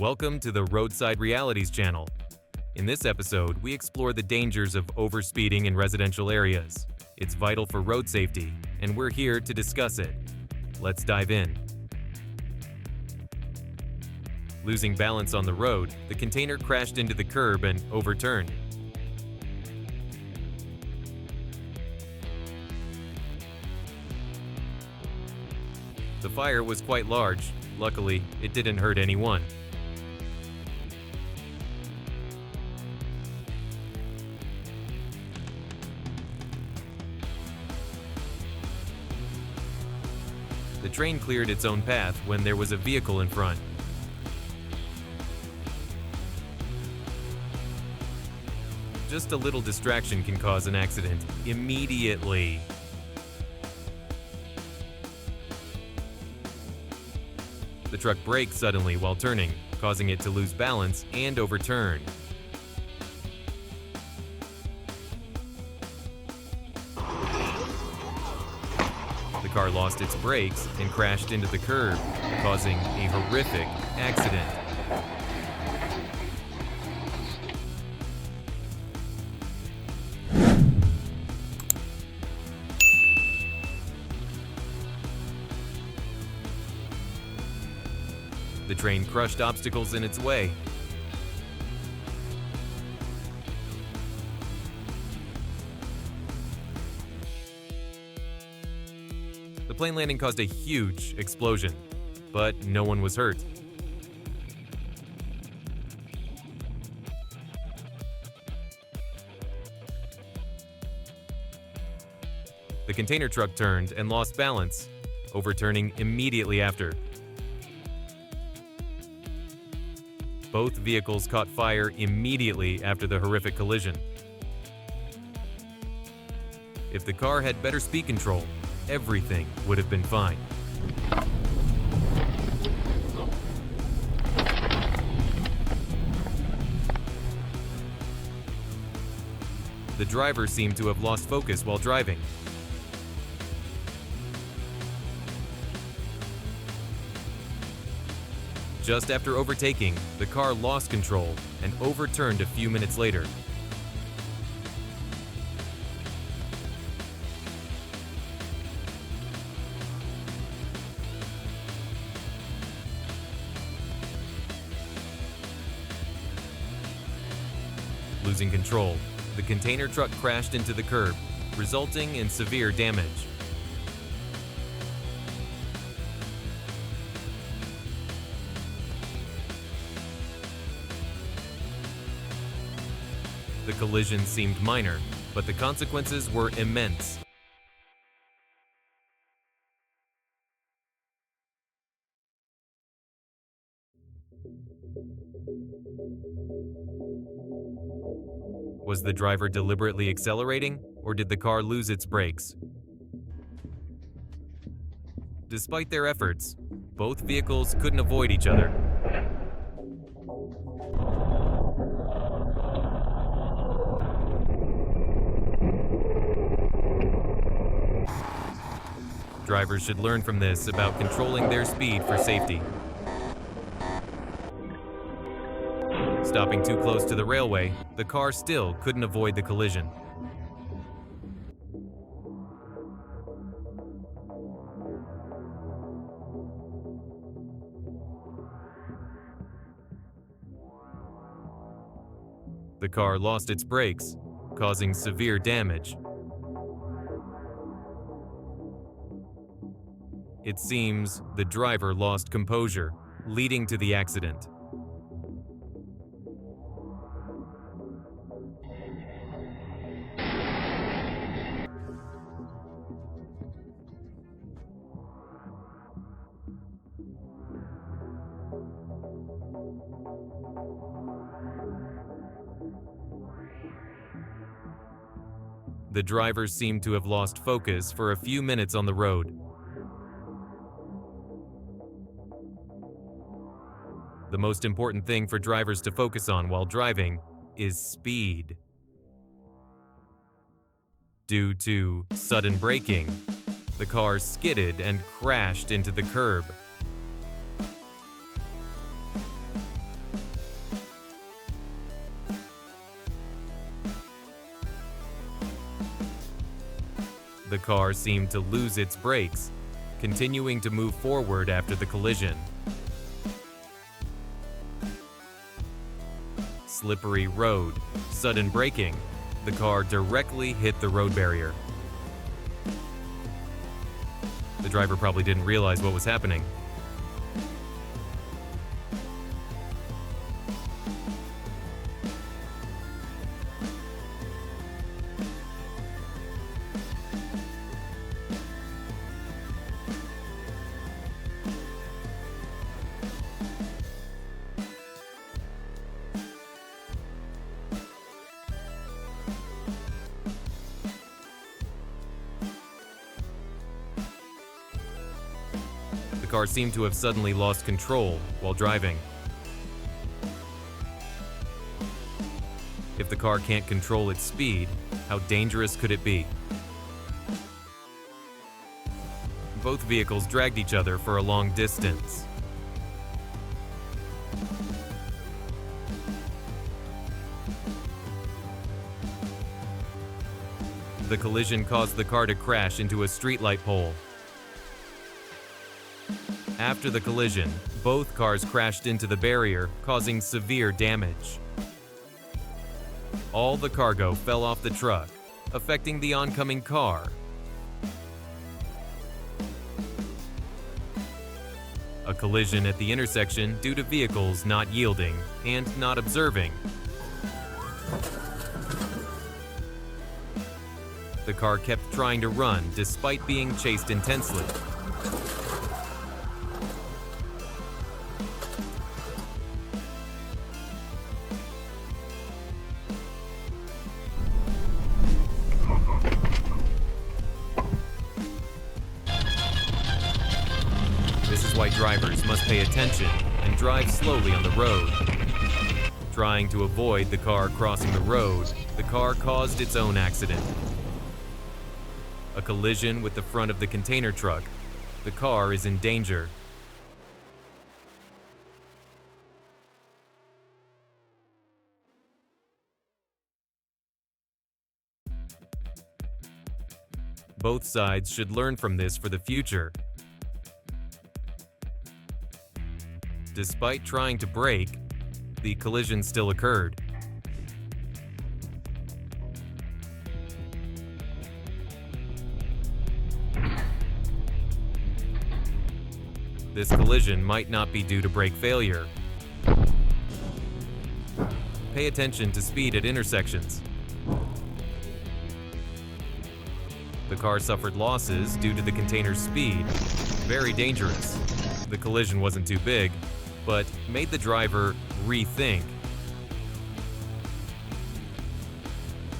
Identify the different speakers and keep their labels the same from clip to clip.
Speaker 1: Welcome to the Roadside Realities channel. In this episode, we explore the dangers of overspeeding in residential areas. It's vital for road safety, and we're here to discuss it. Let's dive in. Losing balance on the road, the container crashed into the curb and overturned. The fire was quite large. Luckily, it didn't hurt anyone. The train cleared its own path when there was a vehicle in front. Just a little distraction can cause an accident immediately. The truck braked suddenly while turning, causing it to lose balance and overturn. The car lost its brakes and crashed into the curb, causing a horrific accident. The train crushed obstacles in its way. The plane landing caused a huge explosion, but no one was hurt. The container truck turned and lost balance, overturning immediately after. Both vehicles caught fire immediately after the horrific collision. If the car had better speed control, everything would have been fine. The driver seemed to have lost focus while driving. Just after overtaking, the car lost control and overturned a few minutes later. Losing control, the container truck crashed into the curb, resulting in severe damage. The collision seemed minor, but the consequences were immense. Was the driver deliberately accelerating, or did the car lose its brakes? Despite their efforts, both vehicles couldn't avoid each other. Drivers should learn from this about controlling their speed for safety. Stopping too close to the railway, the car still couldn't avoid the collision. The car lost its brakes, causing severe damage. It seems the driver lost composure, leading to the accident. The driver seemed to have lost focus for a few minutes on the road. The most important thing for drivers to focus on while driving is speed. Due to sudden braking, the car skidded and crashed into the curb. The car seemed to lose its brakes, continuing to move forward after the collision. Slippery road, sudden braking. The car directly hit the road barrier. The driver probably didn't realize what was happening. The car seemed to have suddenly lost control while driving. If the car can't control its speed, how dangerous could it be? Both vehicles dragged each other for a long distance. The collision caused the car to crash into a streetlight pole. After the collision, both cars crashed into the barrier, causing severe damage. All the cargo fell off the truck, affecting the oncoming car. A collision at the intersection due to vehicles not yielding and not observing. The car kept trying to run despite being chased intensely. This is why drivers must pay attention and drive slowly on the road. Trying to avoid the car crossing the road, the car caused its own accident. A collision with the front of the container truck. The car is in danger. Both sides should learn from this for the future. Despite trying to brake, the collision still occurred. This collision might not be due to brake failure. Pay attention to speed at intersections. The car suffered losses due to the container's speed. Very dangerous. The collision wasn't too big, but made the driver rethink.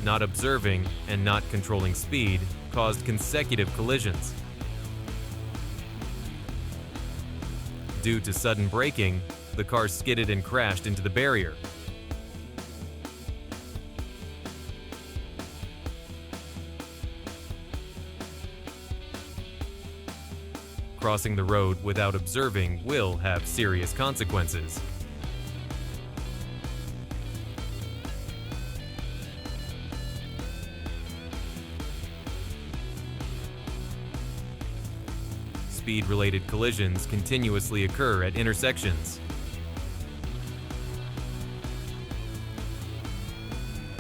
Speaker 1: Not observing and not controlling speed caused consecutive collisions. Due to sudden braking, the car skidded and crashed into the barrier. Crossing the road without observing will have serious consequences. Speed-related collisions continuously occur at intersections.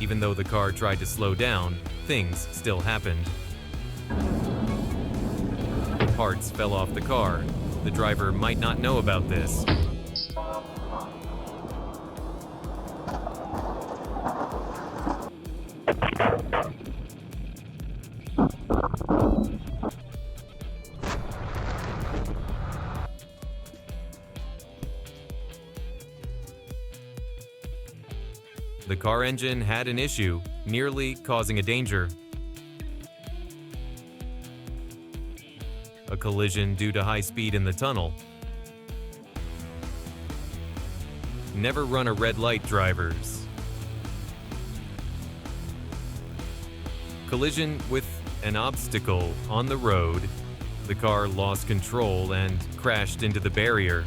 Speaker 1: Even though the car tried to slow down, things still happened. Parts fell off the car. The driver might not know about this. The car engine had an issue, nearly causing a danger. A collision due to high speed in the tunnel. Never run a red light, drivers. Collision with an obstacle on the road. The car lost control and crashed into the barrier.